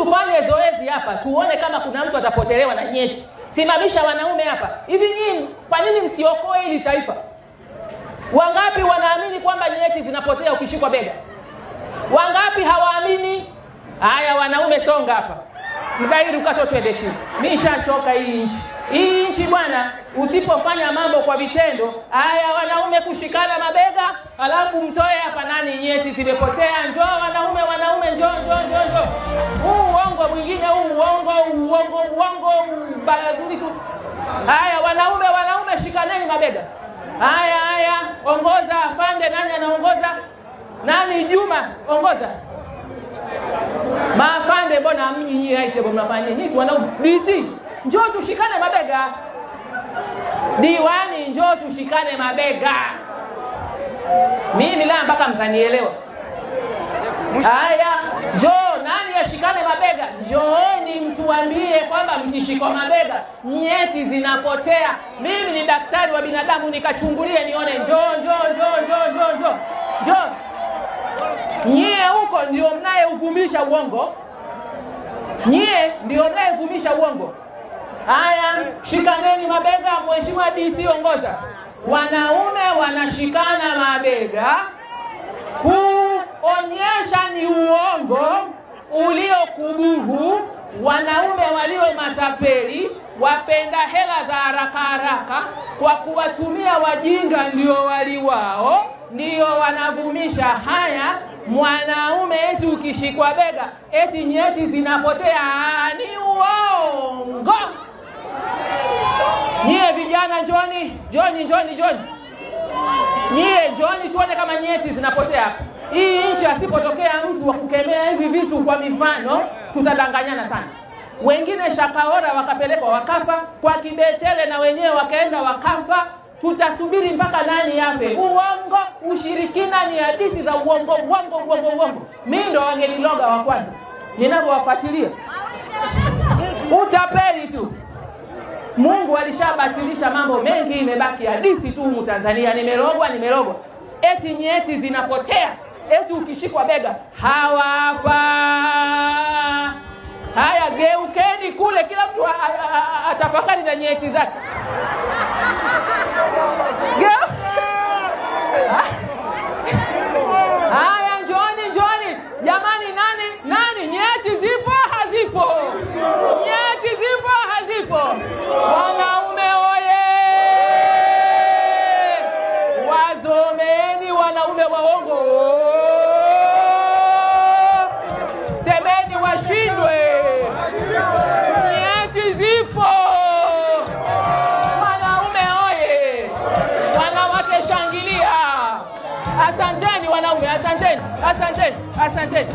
tufanye zoezi hapa tuone kama kuna mtu atapotelewa na nyeti. Simamisha wanaume hapa. Hivi nyinyi kwa nini msiokoe hili taifa? Wangapi wanaamini kwamba nyeti zinapotea ukishikwa bega? Wangapi hawaamini? Haya wanaume songa hapa. Mdairi ukato twende chini. Mimi nishachoka hii nchi. Hii nchi bwana, usipofanya mambo kwa vitendo, haya wanaume kushikana mabega, alafu mtoe hapa nani nyeti zimepotea, njoo wanaume njoo. Huu uongo mwingine, huu uongo baadhi tu. Haya wanaume shikaneni mabega. Haya ongoza afande, nani anaongoza? Nani Juma ongoza. Maafande mbona mnyinyi haite mnafanya nyinyi wanaume? DC njoo tushikane mabega. Diwani njoo tushikane mabega. Mimi la mpaka mtanielewa. Haya njoo nani ashikane mabega? Njooni mtuambie kwamba mkishikwa mabega nyeti zinapotea. Mimi ni daktari wa binadamu nikachungulie nione. Njoo. Nyie huko ndio mnayehukumisha uongo. Haya shikaneni mabega. Mheshimiwa DC ongoza. Wanaume wanashikana mabega kuonyesha ni uongo uliokubuhu. Wanaume walio matapeli, wapenda hela za haraka kwa kuwatumia wajinga ndio waliwao, ndio wanavumisha haya. Mwanaume eti ukishikwa bega eti nyeti zinapotea, ni uongo. Nyie vijana njoni. Nyie njoni tuone kama nyeti zinapotea. Hii nchi asipotokea mtu wa kukemea hivi vitu kwa mifano, tutadanganyana sana. Wengine Shakaora wakapelekwa wakafa, kwa Kibetele na wenyewe wakaenda wakafa. Tutasubiri mpaka nani yafe? Uongo, ushirikina ni hadithi za uongo. Mimi ndo wangeniloga wa kwanza ninavyowafuatilia. Utapeli tu. Mungu alishabatilisha mambo mengi, imebaki hadithi tu mu Tanzania. Nimerogwa. Eti nyeti zinapotea, eti ukishikwa bega hawapa. Haya geukeni kule, kila mtu atafakari na nyeti zake. Haya njoni. Jamani nani nyeti zipo hazipo? Nyeti zipo hazipo? Wanaume oye! Wazomeni wanaume waongo. Semeni washindwe. Nyeti zipo. Wanaume oye! Wanawake shangilia. Asanteni wanaume, asanteni.